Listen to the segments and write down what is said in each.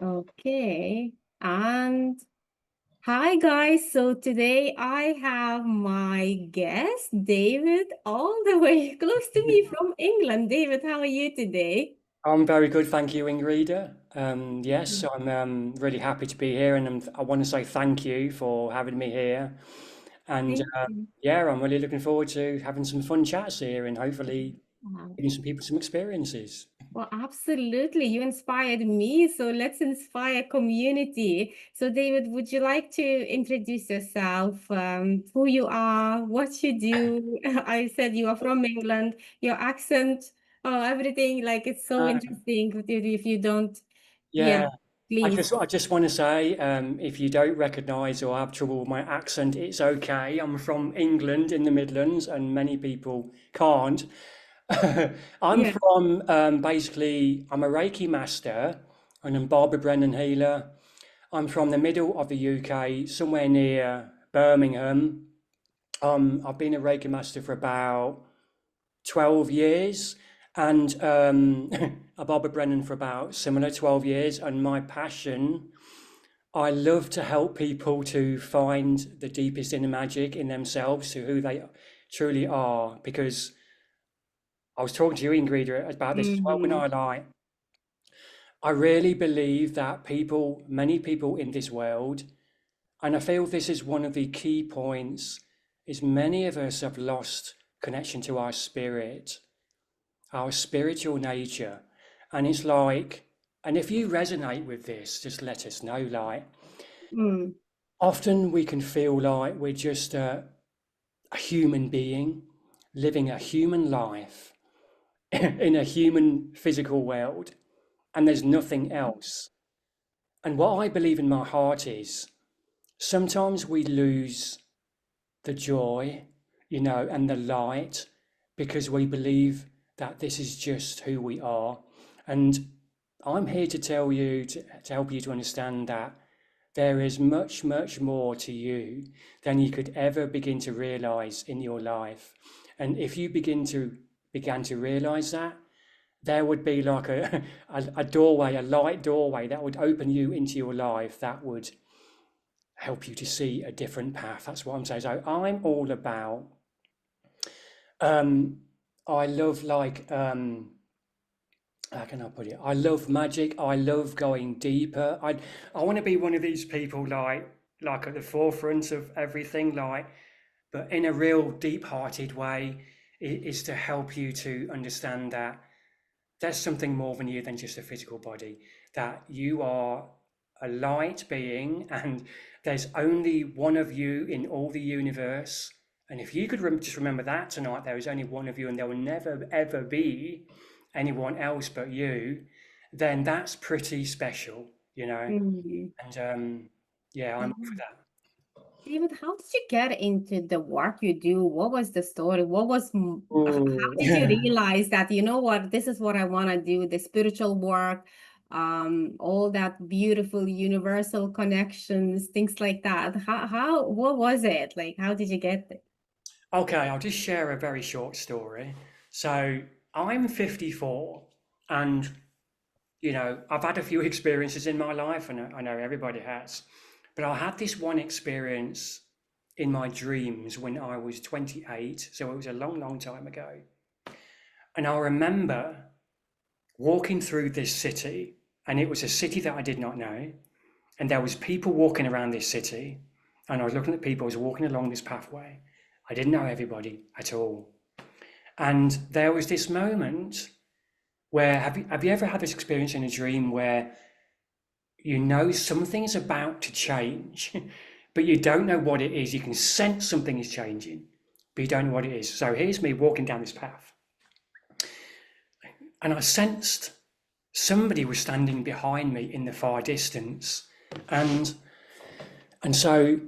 Okay. And hi, guys. So today I have my guest, David, all the way close to me from England. David, how are you today? I'm very good, thank you, Ingrida. Yes, Mm. I'm really happy to be here, and I want to say thank you for having me here. And Thank you. yeah, I'm really looking forward to having some fun chats here and hopefully Wow. giving some people some experiences. Well, absolutely. You inspired me. So let's inspire community. So, David, would you like to introduce yourself, who you are, what you do? I said you are from England, your accent, everything. Like it's so Uh, interesting if you don't. Yeah, yeah, please. I just want to say, if you don't recognise or have trouble with my accent, it's okay. I'm from England in the Midlands, and many people can't. I'm Yeah. from basically, I'm a Reiki master and I'm Barbara Brennan healer. I'm from the middle of the UK, somewhere near Birmingham. I've been a Reiki master for about 12 years and a Barbara Brennan for about similar 12 years. And my passion, I love to help people to find the deepest inner magic in themselves, to who they truly are. Because I was talking to you, Ingrid, about this as well when Hmm. I really believe that many people in this world, and I feel this is one of the key points, is many of us have lost connection to our spirit, our spiritual nature. And it's like, and if you resonate with this, just let us know. Like, Mm. often we can feel like we're just a human being living a human life in a human physical world, and there's nothing else. And what I believe in my heart is sometimes we lose the joy, and the light because we believe that this is just who we are. And I'm here to tell you, to help you to understand that there is much, much more to you than you could ever begin to realize in your life. And if you began to realize that, there would be like a doorway, a light doorway that would open you into your life that would help you to see a different path. That's what I'm saying. So I'm all about, um, I love how can I put it? I love magic. I love going deeper. I want to be one of these people like at the forefront of everything, but in a real deep-hearted way, is to help you to understand that there's something more than you than just a physical body, that you are a light being and there's only one of you in all the universe. And if you could just remember that tonight, there is only one of you and there will never ever be anyone else but you, then that's pretty special, you know? Mm. And yeah, I'm up for that. David, how did you get into the work you do? What was the story? How Oh, did you realize that, you know what, this is what I want to do, the spiritual work, all that beautiful universal connections, things like that. What was it? Like, how did you get it? okay, I'll just share a very short story. So I'm 54 and I've had a few experiences in my life, and I know everybody has, but I had this one experience in my dreams when I was 28, so it was a long, long time ago. And I remember walking through this city, and it was a city that I did not know, and there was people walking around this city, and I was looking at people, I was walking along this pathway. I didn't know everybody at all. And there was this moment where have you ever had this experience in a dream where you know something is about to change, but you don't know what it is. You can sense something is changing, but you don't know what it is. So here's me walking down this path, and I sensed somebody was standing behind me in the far distance, and so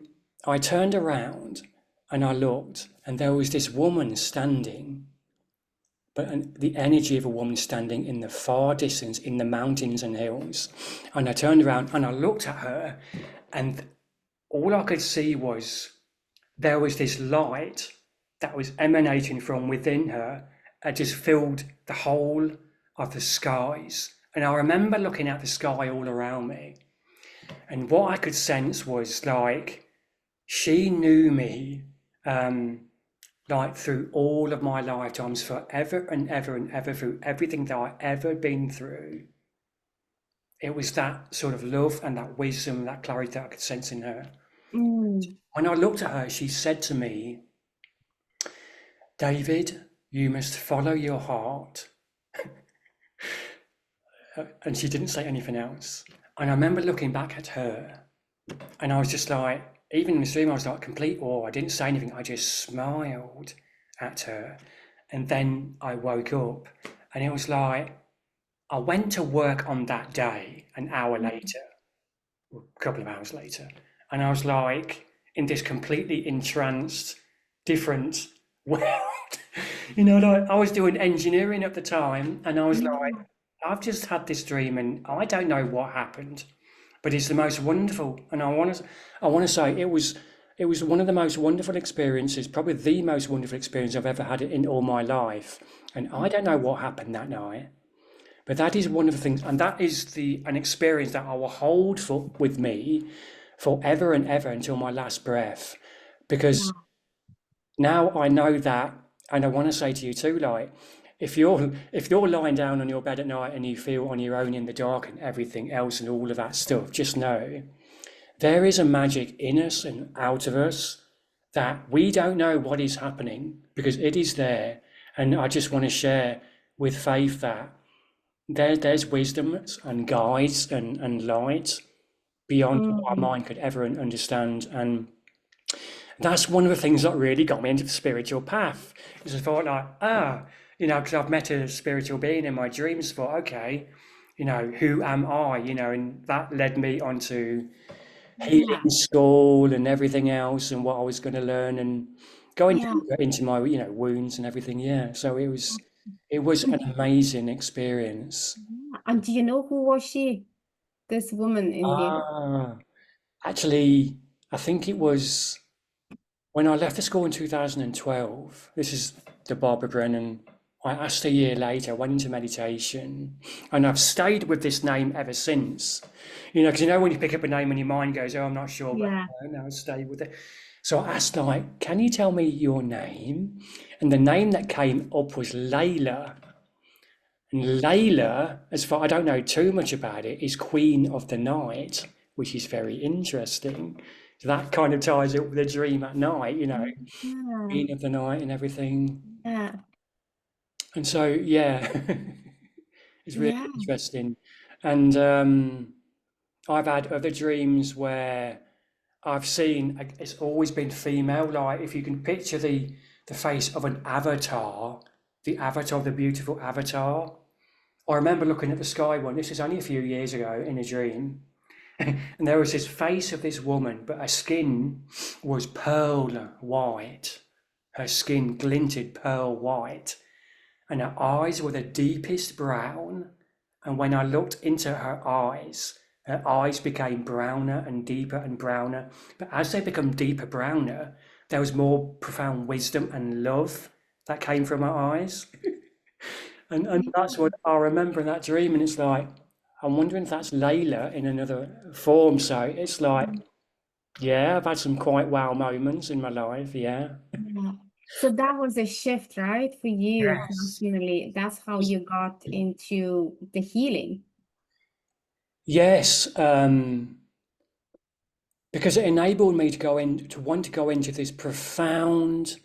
I turned around and I looked, and there was this woman standing, but the energy of a woman standing in the far distance in the mountains and hills. And I turned around and I looked at her, and all I could see was there was this light that was emanating from within her. It just filled the whole of the skies And I remember looking at the sky all around me, and what I could sense was like she knew me, like through all of my lifetimes, forever and ever and ever, through everything that I ever been through. It was that sort of love and that wisdom, that clarity that I could sense in her. Mm. When I looked at her, she said to me, David, you must follow your heart. And she didn't say anything else. And I remember looking back at her, and I was just like, even in the stream, I was like complete awe. I didn't say anything. I just smiled at her. And then I woke up, and it was like, I went to work on that day an hour later, a couple of hours later, and I was like in this completely entranced, different world. Like I was doing engineering at the time, and I was like, Yeah. I've just had this dream, and I don't know what happened, but it's the most wonderful. And I want to say it was one of the most wonderful experiences, probably the most wonderful experience I've ever had in all my life. And I don't know what happened that night. But that is one of the things, and that is an experience that I will hold with me forever and ever until my last breath. Because Yeah. now I know that, and I want to say to you too, like, if you're lying down on your bed at night and you feel on your own in the dark and everything else and all of that stuff, just know there is a magic in us and out of us that we don't know what is happening because it is there. And I just want to share with Faith that there's wisdom and guides and light beyond what our Mm. mind could ever understand. And that's one of the things that really got me into the spiritual path. Is I thought like, because I've met a spiritual being in my dreams. Thought, okay, who am I? And that led me onto Yeah. healing school and everything else, and what I was going to learn, and going Yeah. deeper into my wounds and everything. Yeah, so it was an amazing experience. And do you know who was she? This woman in the Ah, actually, I think it was when I left the school in 2012. This is the Barbara Brennan. I asked a year later, went into meditation, and I've stayed with this name ever since. Because when you pick up a name and your mind goes, "Oh, I'm not sure," but yeah. no, I stay with it. So I asked, like, "Can you tell me your name?" And the name that came up was Layla. And Layla, as far I don't know too much about it, is Queen of the Night, which is very interesting. So that kind of ties up with a dream at night, Yeah. Queen of the Night and everything. Yeah. And so, yeah, it's really Yeah. interesting. And I've had other dreams where I've seen it's always been female. Like if you can picture the face of an avatar, the beautiful avatar. I remember looking at the sky one. This is only a few years ago in a dream, and there was this face of this woman, but her skin was pearl white. Her skin glinted pearl white, and her eyes were the deepest brown. And when I looked into her eyes became browner and deeper and browner. But as they become deeper browner, there was more profound wisdom and love that came from her eyes. And that's what I remember in that dream. And it's like, I'm wondering if that's Layla in another form. So it's like, yeah, I've had some quite wow moments in my life. Yeah. Yeah. So that was a shift, right, for you Yes. personally. That's how you got into the healing. Yes. Because it enabled me to want to go into this profound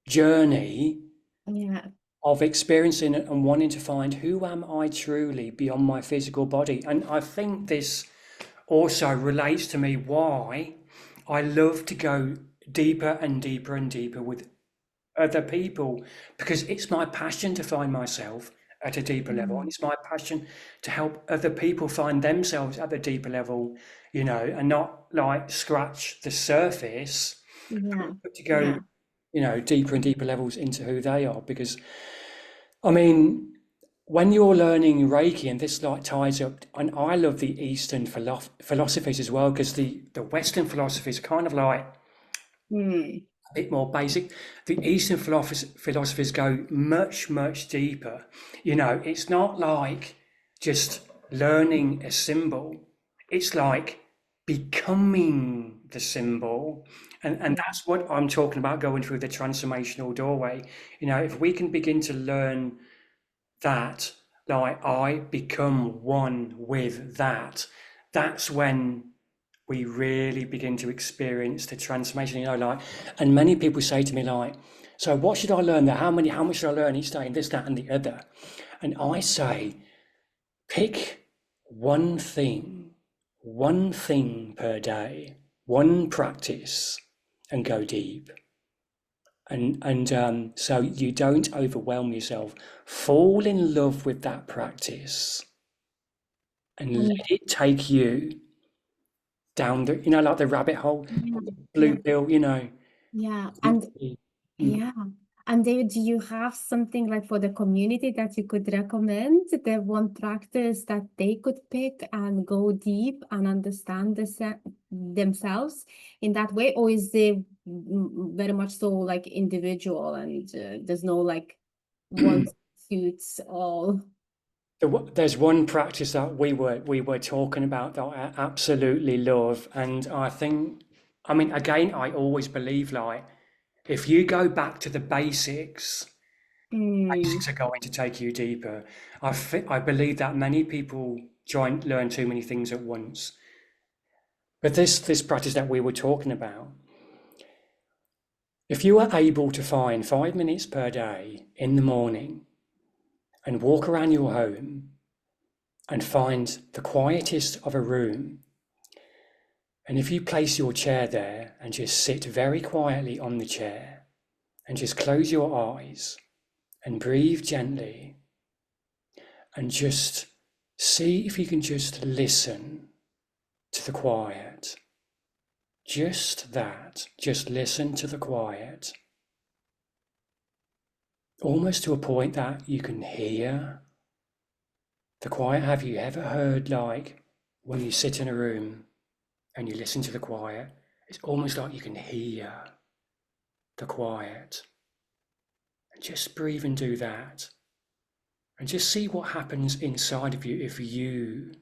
journey Yeah. of experiencing it and wanting to find who am I truly beyond my physical body. And I think this also relates to me why I love to go deeper and deeper and deeper with other people, because it's my passion to find myself at a deeper level, and Mm. it's my passion to help other people find themselves at a deeper level, and not like scratch the surface, Yeah. but to go, Yeah. deeper and deeper levels into who they are. Because I mean, when you're learning Reiki, and this like ties up, and I love the Eastern philosophies as well, because the Western philosophies are kind of like Mm. a bit more basic. The Eastern philosophies go much, much deeper. It's not like just learning a symbol. It's like becoming the symbol. And Yeah. that's what I'm talking about going through the transformational doorway. You know, if we can begin to learn that, like I become one with that, that's when we really begin to experience the transformation, you know, like, and many people say to me, like, so what should I learn there? How much should I learn each day and this, that, and the other? And I say, pick one thing per day, one practice, and go deep. And so you don't overwhelm yourself. Fall in love with that practice and And let it take you down the, you know, like the rabbit hole, yeah, blue yeah, pill, you know. yeah. And Mm. yeah. And David, do you have something like for the community that you could recommend? The one practice that they could pick and go deep and understand themselves in that way? Or is it very much so like individual and there's no like one suits all? There's one practice that we were talking about that I absolutely love, and I think, I mean, again, I always believe like if you go back to the basics, Mm, basics are going to take you deeper. I believe that many people try and learn too many things at once, but this practice that we were talking about, if you are able to find 5 minutes per day in the morning and walk around your home and find the quietest of a room. And if you place your chair there and just sit very quietly on the chair and just close your eyes and breathe gently and just see if you can just listen to the quiet. Just that, just listen to the quiet. Almost to a point that you can hear the quiet. Have you ever heard, like, when you sit in a room and you listen to the quiet, it's almost like you can hear the quiet. And just breathe and do that. And just see what happens inside of you if you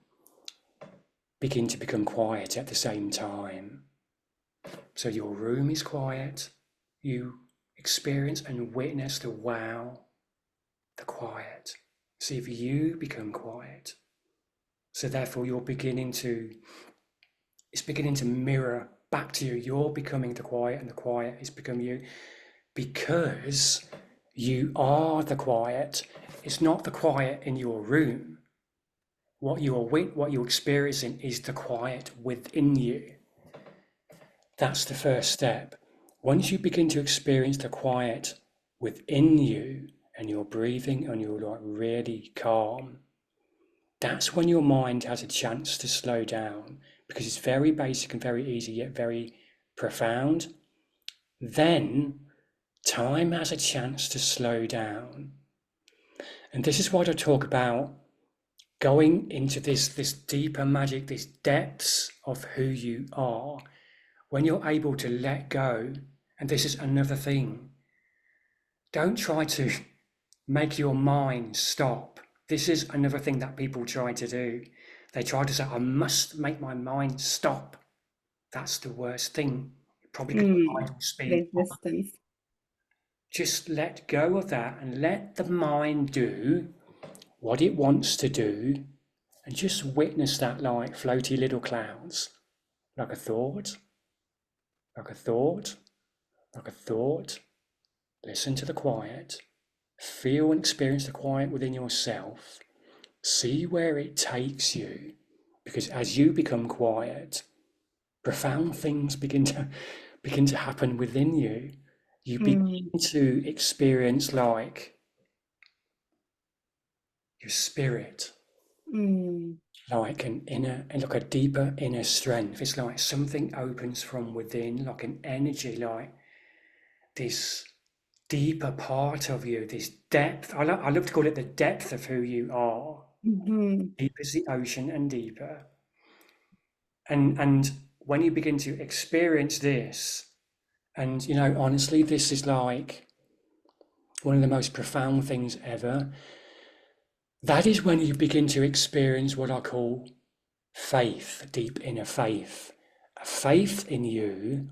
begin to become quiet at the same time. So your room is quiet, you experience and witness the wow, the quiet. See if you become quiet. So therefore it's beginning to mirror back to you. You're becoming the quiet and the quiet is becoming you because you are the quiet. It's not the quiet in your room. What you're experiencing is the quiet within you. That's the first step. Once you begin to experience the quiet within you and you're breathing and you're like really calm, that's when your mind has a chance to slow down because it's very basic and very easy yet very profound. Then time has a chance to slow down. And this is what I talk about going into this deeper magic, these depths of who you are, when you're able to let go. And this is another thing. Don't try to make your mind stop. This is another thing that people try to do. They try to say, I must make my mind stop. That's the worst thing. Probably because the mind will speed up. resistance. Just let go of that and let the mind do what it wants to do and just witness that like floaty little clouds, like a thought, like a thought, like a thought. Listen to the quiet. Feel and experience the quiet within yourself. See where it takes you. Because as you become quiet, profound things begin to happen within you. You begin Mm, to experience like your spirit, mm, like an inner and like a deeper inner strength. It's like something opens from within, like an energy, like this deeper part of you, this depth. I love to call it the depth of who you are. mhm, Deep as the ocean and deeper. And when you begin to experience this, and you know, honestly, this is like one of the most profound things ever. that is when you begin to experience what I call faith, deep inner faith. A faith in you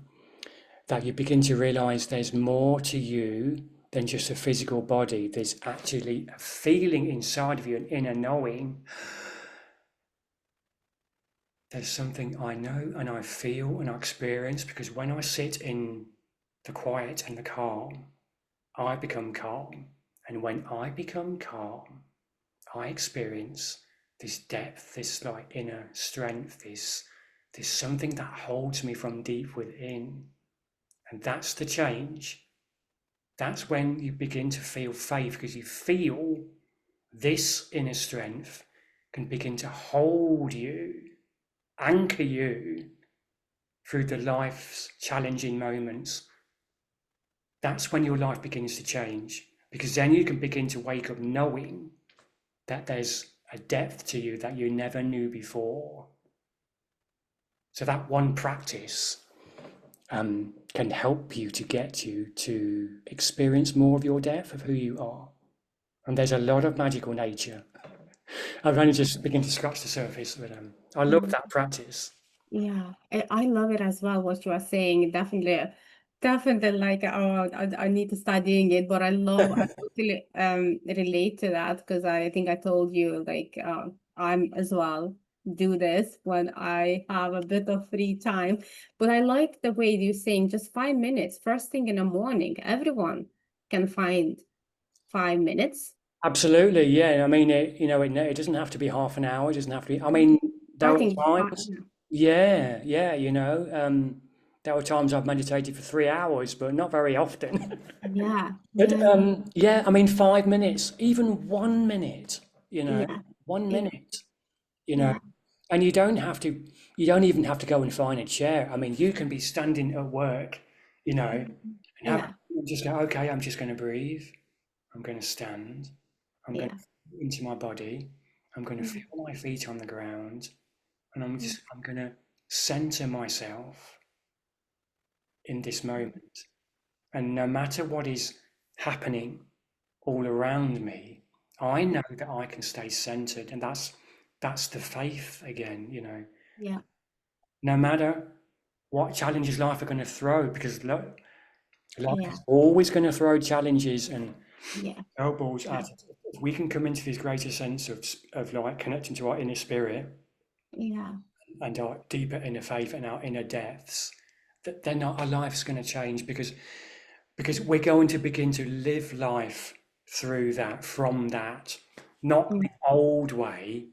that you begin to realize there's more to you than just a physical body. There's actually a feeling inside of you, an inner knowing. There's something I know and I feel and I experience, because when I sit in the quiet and the calm, I become calm. And when I become calm, I experience this depth, this like inner strength, this something that holds me from deep within. And that's the change. That's when you begin to feel faith, because you feel this inner strength can begin to hold you, anchor you through the life's challenging moments. That's when your life begins to change, because then you can begin to wake up knowing that there's a depth to you that you never knew before. So that one practice can help you to get you to experience more of your depth of who you are. And there's a lot of magical nature. I've only just begun to scratch the surface, but I love Mhm. that practice. Yeah, I love it as well, what you are saying. Definitely, definitely like, oh, I need to start doing it. But I totally relate to that, because I think I told you like I'm as well do this when I have a bit of free time. But I like the way you're saying just 5 minutes, first thing in the morning. Everyone can find 5 minutes. Absolutely, yeah. I mean, it doesn't have to be half an hour. It doesn't have to be. I Mhm. mean, there were Starting with five. times, yeah, yeah. There were times I've meditated for 3 hours, but not very often. Yeah, But yeah, yeah, yeah, I mean, 5 minutes, even 1 minute. You know, yeah, 1 minute. You know, yeah, and you don't have to. You don't even have to go and find a chair. I mean, you can be standing at work, and have yeah, just go. Okay, I'm just going to breathe. I'm going to stand. I'm going yeah, to into my body. I'm going to yeah, feel my feet on the ground, and yeah, I'm going to center myself in this moment. And no matter what is happening all around me, I know that I can stay centered, and that's the faith again. yeah, No matter what challenges life are going to throw, because life yeah, is always going to throw challenges and yeah, elbows yeah, at us. If we can come into this greater sense of like connecting to our inner spirit yeah, and our deeper inner faith and our inner depths, then our life's going to change, because we're going to begin to live life through that, from that, not the old way,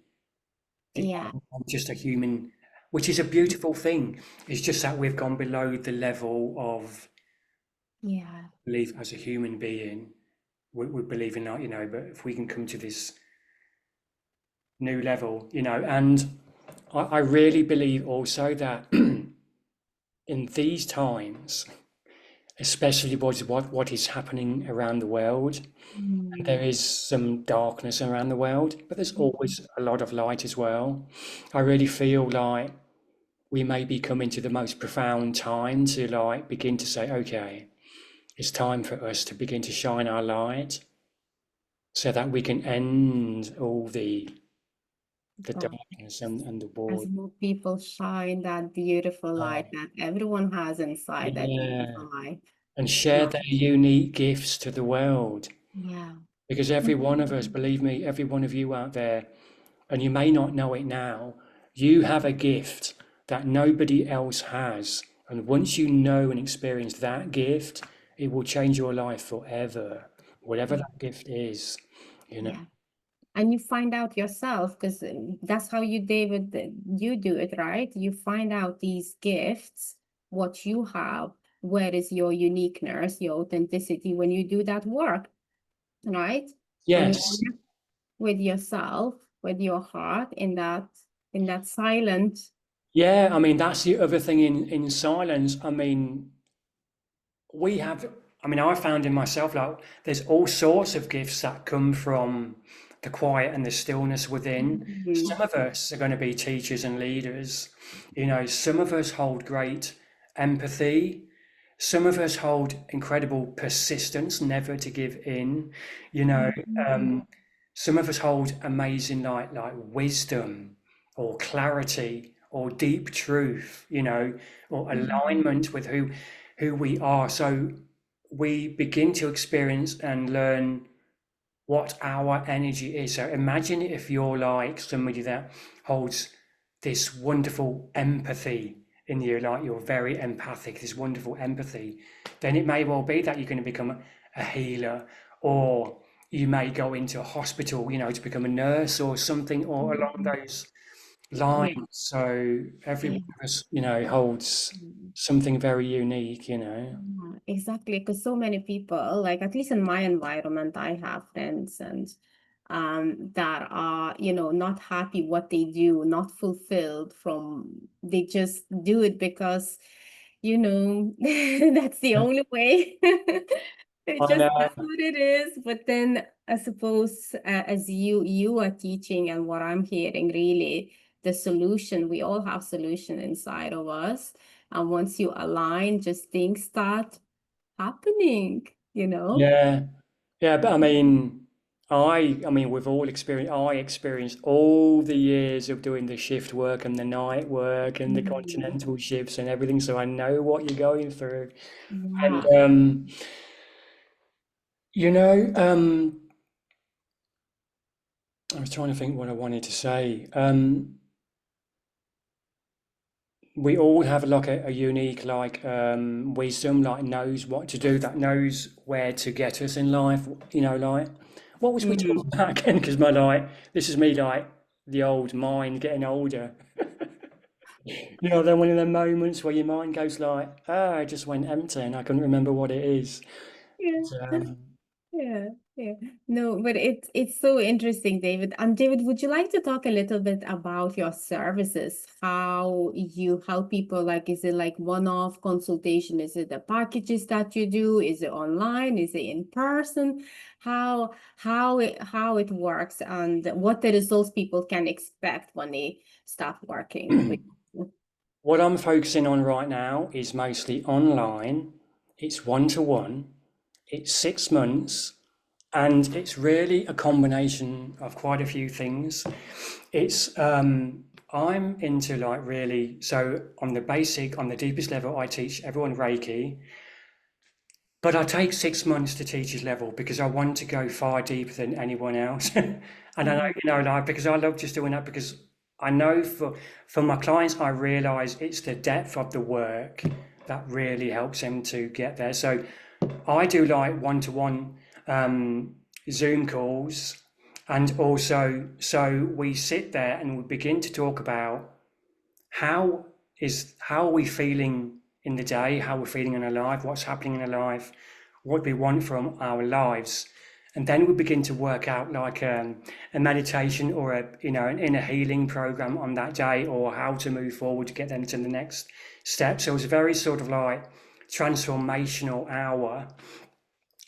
the yeah, I'm just a human, which is a beautiful thing. It's just that we've gone below the level of yeah, belief as a human being. We believe in that, but if we can come to this new level, and I really believe also that in these times, especially what is happening around the world, and there mm, is some darkness around the world, but there's mhm, always a lot of light as well. I really feel like we may be coming to the most profound time to like begin to say, okay, it's time for us to begin to shine our light so that we can end all the God, darkness and the as war. more people shine that beautiful light Oh, that everyone has inside, that yeah, beautiful light. and share their unique gifts to the world. Yeah, Because every one of us, believe me, every one of you out there, and you may not know it now, you have a gift that nobody else has. And once you know and experience that gift, it will change your life forever, whatever yeah, that gift is, you know. yeah. And you find out yourself, because that's how you, David, you do it, right? You find out these gifts, what you have, where is your uniqueness, your authenticity when you do that work, right? When you Yes. connect with yourself, with your heart in that silent. Yeah, I mean, that's the other thing in silence. I mean, we have, I mean, I found in myself, like, there's all sorts of gifts that come from the quiet and the stillness within. Mhm. Some of us are going to be teachers and leaders. Some of us hold great empathy. Some of us hold incredible persistence, never to give in. You know, Mhm. um, some of us hold amazing like wisdom or clarity or deep truth, you know, or Mhm. alignment with who we are. So we begin to experience and learn what our energy is. So imagine if you're like somebody that holds this wonderful empathy in you, like you're very empathic, this wonderful empathy, then it may well be that you're going to become a healer, or you may go into a hospital, you know, to become a nurse or something, or along Mhm. those Yeah. lines. So every one Yeah. of us, you know, holds something very unique, you know. Yeah, exactly, because so many people, like at least in my environment, I have friends and that are, not happy what they do, not fulfilled from they just do it because, that's the only way. It I just know. that's what it is. But then I suppose as you are teaching and what I'm hearing really, the solution, we all have solution inside of us. And once you align, just things start happening, you know? Yeah. Yeah, but I mean, we've all experienced. I experienced all the years of doing the shift work and the night work and the Mhm. continental shifts and everything. So I know what you're going through. And Yeah. you know, I was trying to think what I wanted to say. We all have like a unique like wisdom, like knows what to do, that knows where to get us in life. You know, like what was we Mhm. talking about again? Because my like this is me like the old mind getting older. You know, then one of the moments where your mind goes like, "Ah, I just went empty and I couldn't remember what it is." Yeah. Um, Yeah, yeah. No, but it's so interesting, David. And David, would you like to talk a little bit about your services? How you help people? Like, is it like one-off consultation? Is it the packages that you do? Is it online? Is it in person? How it works and what the results people can expect when they start working with you? what I'm focusing on right now is mostly online. It's one to one. It's 6 months, and it's really a combination of quite a few things. It's I'm into like really so on the basic, on the deepest level, I teach everyone Reiki, but I take 6 months to teach his level because I want to go far deeper than anyone else. And I know, Mhm. you know, like because I love just doing that because I know for my clients, I realize it's the depth of the work that really helps them to get there. So I do like one-to-one Zoom calls, and also so we sit there and we begin to talk about how how are we feeling in the day, how we're feeling in our life, what's happening in our life, what we want from our lives, and then we begin to work out like a meditation or a an inner healing program on that day, or how to move forward to get them to the next step. So it's a very sort of like transformational hour.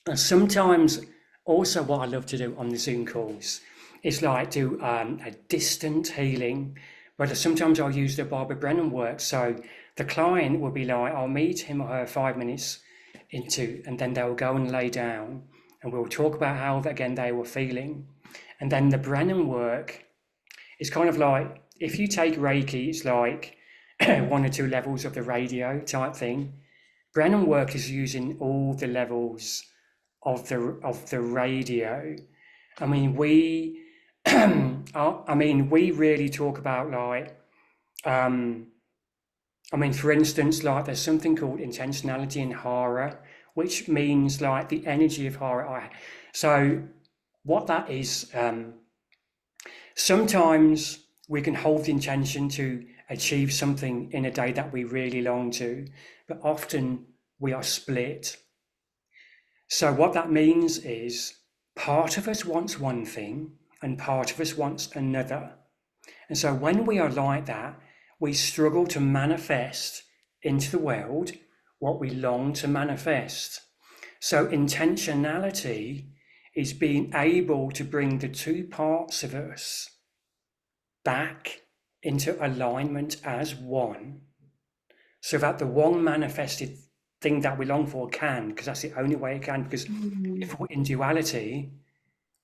And sometimes also what I love to do on the Zoom calls is like do a distant healing, but sometimes I'll use the Barbara Brennan work. So the client will be like, I'll meet him or her 5 minutes into, and then they'll go and lay down and we'll talk about how again they were feeling. And then the Brennan work is kind of like, if you take Reiki, it's like one or two levels of the radio type thing. Brennan work is using all the levels of the radio. I mean, we, I mean, we really talk about like, um, I mean, for instance, like there's something called intentionality in horror, which means like the energy of horror. So what that is, sometimes we can hold the intention to achieve something in a day that we really long to, but often we are split. So what that means is part of us wants one thing and part of us wants another. And so when we are like that, we struggle to manifest into the world what we long to manifest. So intentionality is being able to bring the two parts of us back into alignment as one, so that the one manifested thing that we long for can, because that's the only way it can. Because Mhm. if we're in duality,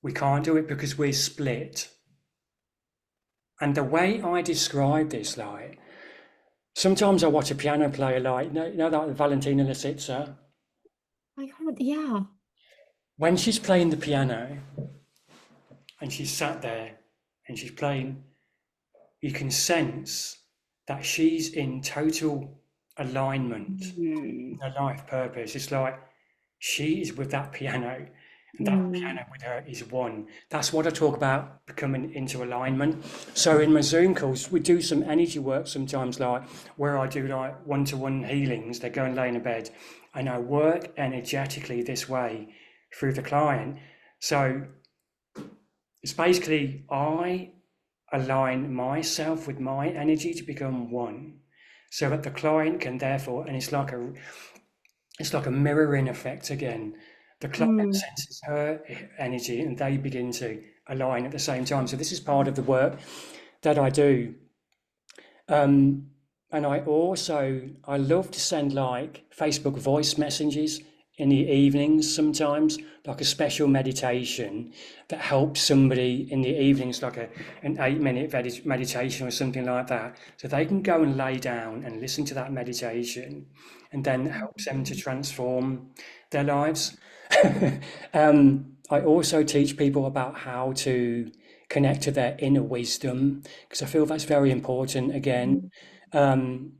we can't do it because we're split. And the way I describe this, like, sometimes I watch a piano player, like, you know that Valentina Lisitsa? I heard, yeah. When she's playing the piano and she's sat there and she's playing, you can sense that she's in total alignment, Mm, her life purpose. It's like she is with that piano, and that mm, piano with her is one. That's what I talk about, becoming into alignment. So in my Zoom calls, we do some energy work sometimes, like where I do like one-to-one healings. They go and lay in a bed, and I work energetically this way through the client. So it's basically I align myself with my energy to become one, so that the client can therefore, and it's like a mirroring effect again. The client mm, senses her energy and they begin to align at the same time. So this is part of the work that I do. Um, and I love to send like Facebook voice messages in the evenings sometimes, like a special meditation that helps somebody in the evenings, like an 8 minute meditation or something like that. So they can go and lay down and listen to that meditation and then helps them to transform their lives. I also teach people about how to connect to their inner wisdom because I feel that's very important again. mm.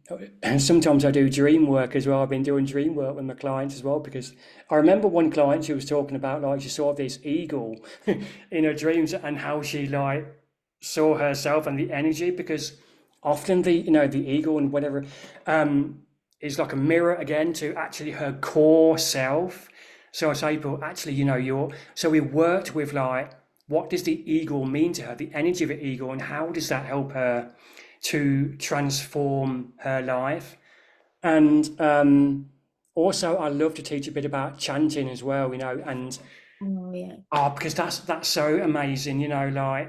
And sometimes I do dream work as well. I've been doing dream work with my clients as well because I remember one client she was talking about like she saw this eagle in her dreams and how she like saw herself and the energy because often the eagle and whatever is like a mirror again to actually her core self. So I was able actually so we worked with like what does the eagle mean to her, the energy of the eagle, and how does that help her to transform her life. And also, I love to teach a bit about chanting as well, and Oh, yeah. because that's so amazing, like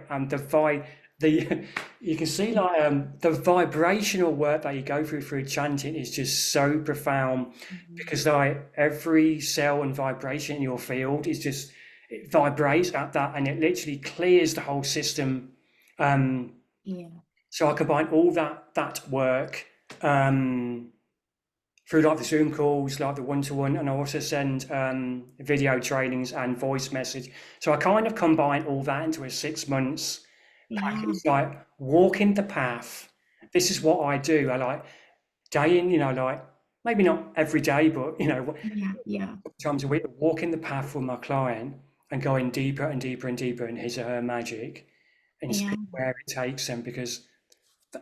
the you can see like the vibrational work that you go through chanting is just so profound Mm, because like every cell and vibration in your field is just it vibrates at that and it literally clears the whole system. Um, yeah. so I combine all that work um, through like the Zoom calls, like the one-to-one, and I also send video trainings and voice message. So I kind of combine all that into a 6 months Yeah. package, like walking the path. This is what I do. I like day in, like maybe not every day, but Yeah. Yeah. times a week, walking the path with my client and going deeper and deeper and deeper in his or her magic and see Yeah. where it takes them because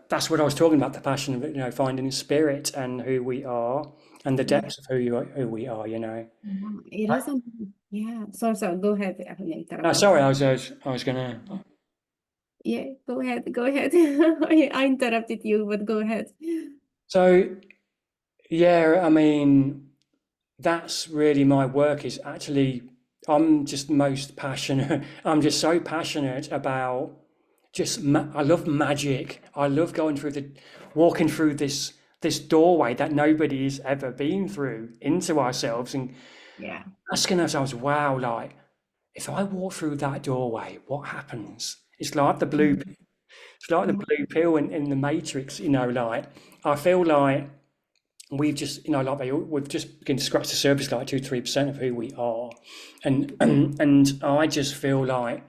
that's what I was talking about, the passion of it, finding spirit and who we are and the Yeah. depths of who we are. Yeah. It is. Yeah. So go ahead. I No, interrupted. sorry, I was gonna. Yeah. Go ahead. Go ahead. I interrupted you, but go ahead. So yeah, I mean, that's really my work is actually, I'm just most passionate. I'm just so passionate about I love magic. I love walking through this doorway that nobody's ever been through into ourselves and Yeah. asking ourselves, wow, like if I walk through that doorway, what happens? Mm. It's like the Yeah. blue pill in the Matrix, like I feel like we've just, we've just begun to scratch the surface, like 2-3% of who we are. And I just feel like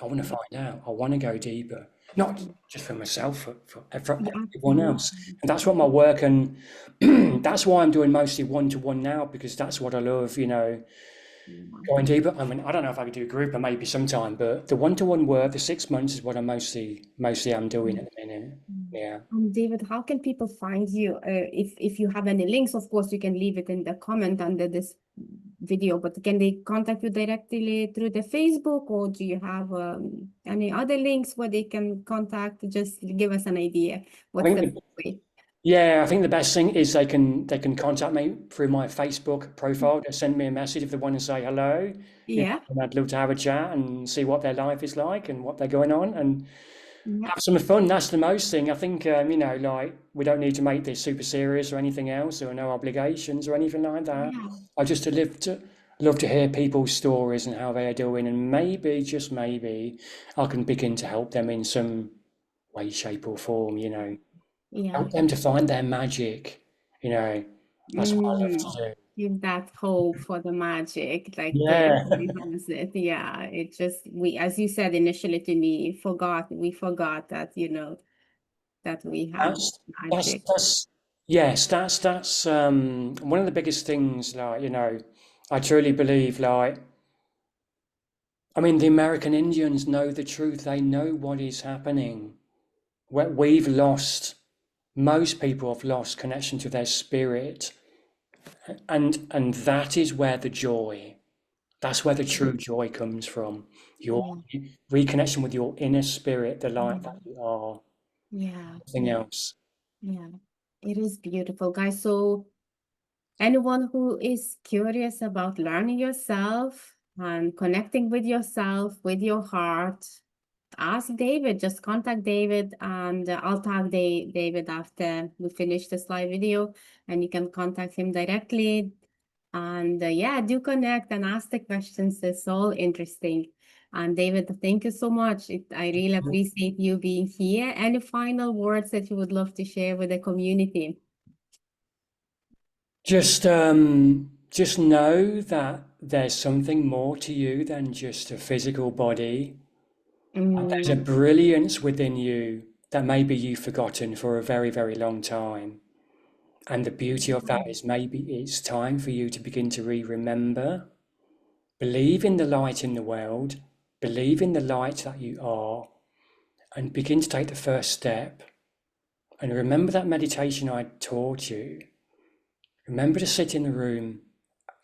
I want to find out. I want to go deeper, not just for myself, for Yeah. everyone else. And that's what my work and that's why I'm doing mostly one-to-one now, because that's what I love, going deeper. I mean, I don't know if I could do a group or maybe sometime, but the one-to-one work, the 6 months is what I mostly am doing at the minute. Mm. Yeah. David, how can people find you? If you have any links, of course, you can leave it in the comment under this video, but can they contact you directly through the Facebook, or do you have any other links where they can contact? Just give us an idea. I What's the think best way? Yeah, I think the best thing is they can contact me through my Facebook profile. They send me a message if they want to say hello. Yeah. And I'd love to have a chat and see what their life is like and what they're going on and Yeah. have some fun. That's the most thing. I think like we don't need to make this super serious or anything else or no obligations or anything like that. Yeah. I just to love to hear people's stories and how they are doing, and maybe, just maybe, I can begin to help them in some way, shape, or form, Yeah. help them to find their magic, you know. That's what I love Mm. to do. Give that hope for the magic, like the Yeah, everyone has it. Yeah. It just we, as you said initially to me, we forgot that, that we have that's that's magic. that's yes, that's one of the biggest things. Like I truly believe. Like I mean, the American Indians know the truth. They know what is happening. We've lost. Most people have lost connection to their spirit, and that is where the joy. That's where the true joy comes from. Your Yeah. reconnection with your inner spirit, the light Yeah. that you are. Yeah. Nothing Yeah. else. Yeah. It is beautiful, guys. So anyone who is curious about learning yourself and connecting with yourself, with your heart, ask David. Just contact David, and I'll tag David after we finish this live video, and you can contact him directly. And yeah, do connect and ask the questions. It's all interesting. And David, thank you so much. I really appreciate you being here. Any final words that you would love to share with the community? Just know that there's something more to you than just a physical body. And there's a Mm, brilliance within you that maybe you've forgotten for a very, very long time. And the beauty of that is maybe it's time for you to begin to remember. Believe in the light in the world, believe in the light that you are, and begin to take the first step. And remember that meditation I taught you. Remember to sit in the room.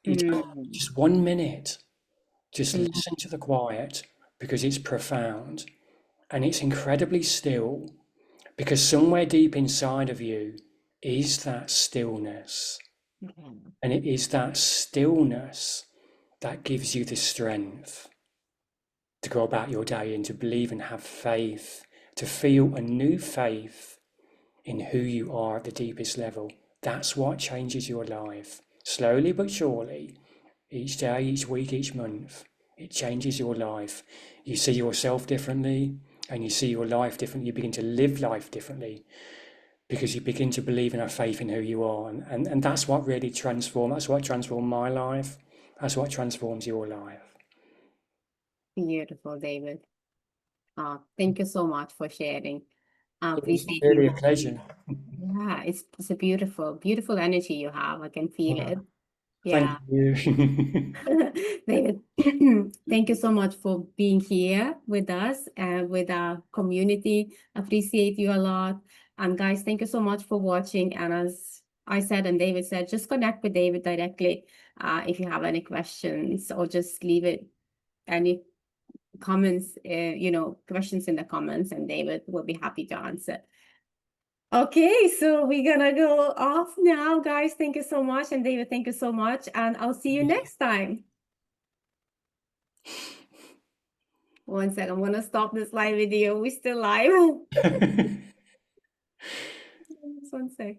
You don't, mm, just 1 minute. Just mm, listen to the quiet because it's profound and it's incredibly still because somewhere deep inside of you is that stillness. mm, And it is that stillness that gives you the strength to go about your day and to believe and have faith, to feel a new faith in who you are at the deepest level. That's what changes your life. Slowly but surely, each day, each week, each month, it changes your life. You see yourself differently and you see your life differently. You begin to live life differently because you begin to believe and have faith in who you are. And that's what really transforms, that's what transformed my life. That's what transforms your life. beautiful, David. Thank you so much for sharing. I It was appreciate really you. a pleasure. Yeah, it's a beautiful, beautiful energy you have. I can feel Wow. it. Thank Yeah. you. David, thank you so much for being here with us and with our community. Appreciate you a lot. And guys, thank you so much for watching. And as I said and David said, just connect with David directly if you have any questions, or just leave it any comments, questions in the comments, and David will be happy to answer. Okay, so we're gonna go off now, guys. Thank you so much. And David, thank you so much. And I'll see you next time. One second, I'm gonna stop this live video. We're still live. Just 1 sec.